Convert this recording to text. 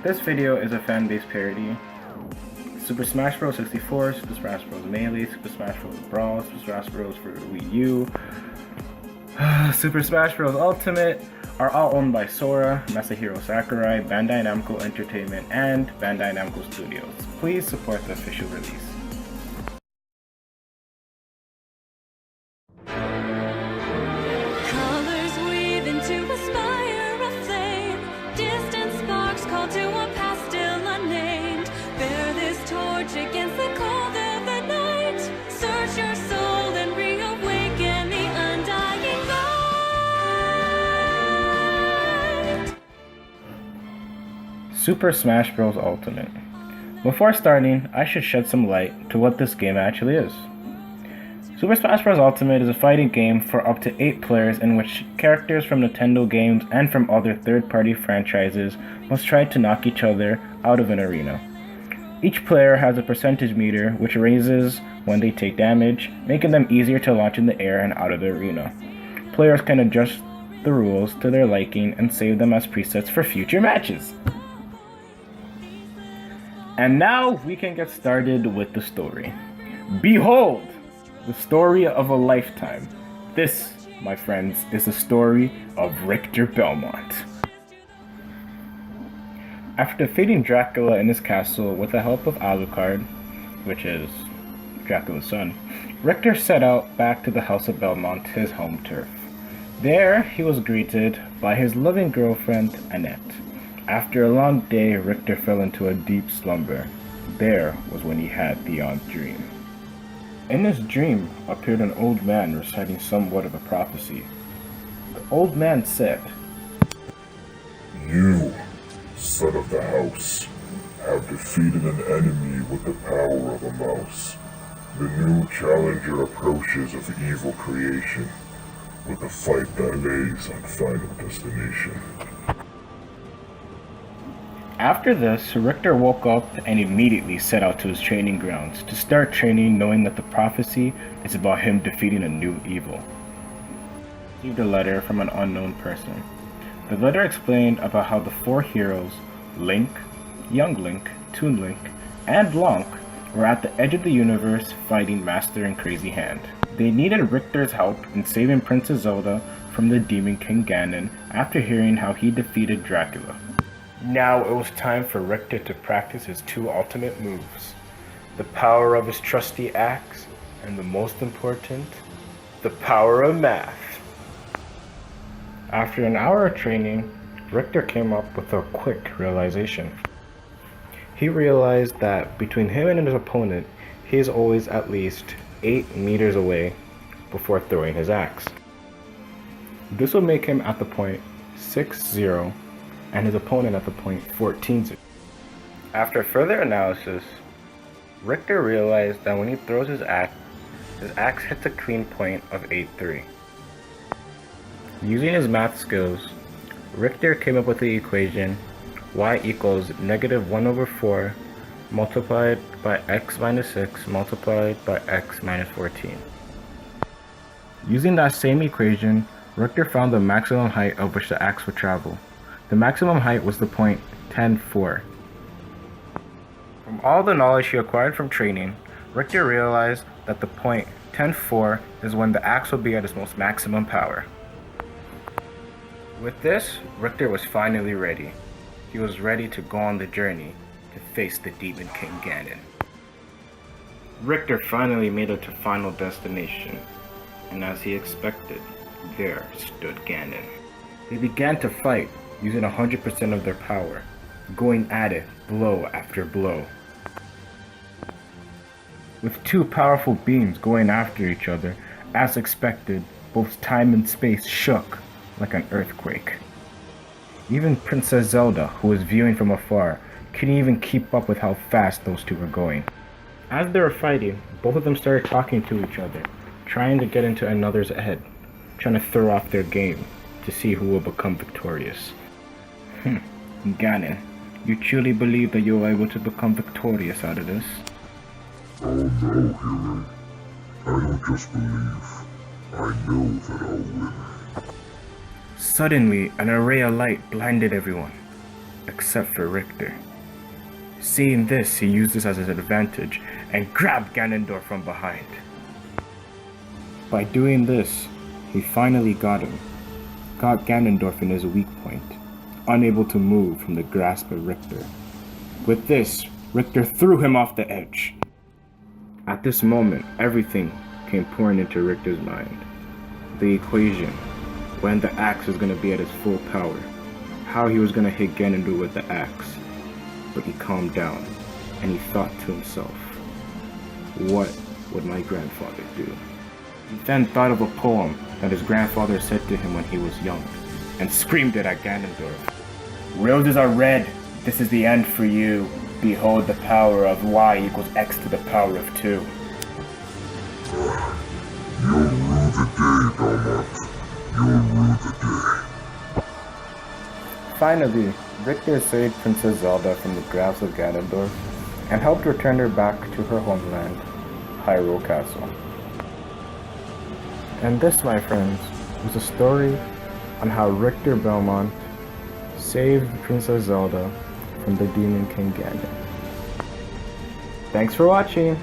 This video is a fan-based parody. Super Smash Bros. 64, Super Smash Bros. Melee, Super Smash Bros. Brawl, Super Smash Bros. For Wii U, Super Smash Bros. Ultimate are all owned by Sora, Masahiro Sakurai, Bandai Namco Entertainment, and Bandai Namco Studios. Please support the official release. Colors weave into a spire of flame. Distant sparks call to a past still unnamed. Bear this torch against the cold of the night. Search your soul and reawaken the undying light. Super Smash Bros. Ultimate. Before starting, I should shed some light to what this game actually is. Super Smash Bros. Ultimate is a fighting game for up to 8 players in which characters from Nintendo games and from other third-party franchises must try to knock each other out of an arena. Each player has a percentage meter which raises when they take damage, making them easier to launch in the air and out of the arena. Players can adjust the rules to their liking and save them as presets for future matches. And now we can get started with the story. Behold! The story of a lifetime. This, my friends, is the story of Richter Belmont. After defeating Dracula in his castle with the help of Alucard, which is Dracula's son, Richter set out back to the House of Belmont, his home turf. There, he was greeted by his loving girlfriend, Annette. After a long day, Richter fell into a deep slumber. There was when he had the odd dream. In his dream appeared an old man reciting somewhat of a prophecy. The old man said, "You, son of the house, have defeated an enemy with the power of a mouse. The new challenger approaches of evil creation, with a fight that lays on final destination." After this, Richter woke up and immediately set out to his training grounds to start training, knowing that the prophecy is about him defeating a new evil. He received a letter from an unknown person. The letter explained about how the 4 heroes, Link, Young Link, Toon Link, and Blanc, were at the edge of the universe fighting Master and Crazy Hand. They needed Richter's help in saving Princess Zelda from the Demon King Ganon after hearing how he defeated Dracula. Now it was time for Richter to practice his 2 ultimate moves. The power of his trusty axe, and the most important, the power of math. After an hour of training, Richter came up with a quick realization. He realized that between him and his opponent, he is always at least 8 meters away before throwing his axe. This will make him at the point 6-0 and his opponent at the point 14-0. After further analysis, Richter realized that when he throws his axe hits a clean point of 8-3. Using his math skills, Richter came up with the equation y equals -1/4 multiplied by x minus 6 multiplied by x minus 14. Using that same equation, Richter found the maximum height of which the axe would travel. The maximum height was the point 10-4. From all the knowledge he acquired from training, Richter realized that the point 10-4 is when the axe will be at its most maximum power. With this, Richter was finally ready. He was ready to go on the journey to face the Demon King Ganon. Richter finally made it to final destination, and as he expected, there stood Ganon. They began to fight, using 100% of their power, going at it blow after blow. With 2 powerful beings going after each other, as expected, both time and space shook like an earthquake. Even Princess Zelda, who was viewing from afar, couldn't even keep up with how fast those 2 were going. As they were fighting, both of them started talking to each other, trying to get into another's head, trying to throw off their game to see who will become victorious. Ganon, you truly believe that you are able to become victorious out of this? Oh no, human. I don't just believe. I know that I'll win. Suddenly, an array of light blinded everyone. except for Richter. Seeing this, he used this as his advantage and grabbed Ganondorf from behind. By doing this, he finally got him. Got Ganondorf in his weak point, unable to move from the grasp of Richter. With this, Richter threw him off the edge. At this moment, everything came pouring into Richter's mind. The equation, when the axe was going to be at its full power, how he was going to hit Ganondorf with the axe. But he calmed down, and he thought to himself, what would my grandfather do? He then thought of a poem that his grandfather said to him when he was young, and screamed it at Ganondorf. Roses are red, this is the end for you. Behold the power of y equals x to the power of 2. You'll rue the day, Belmont. You'll rue the day. Finally, Richter saved Princess Zelda from the grasp of Ganondorf and helped return her back to her homeland, Hyrule Castle. And this, my friends, was a story on how Richter Belmont saved Princess Zelda from the Demon King Ganon. Thanks for watching!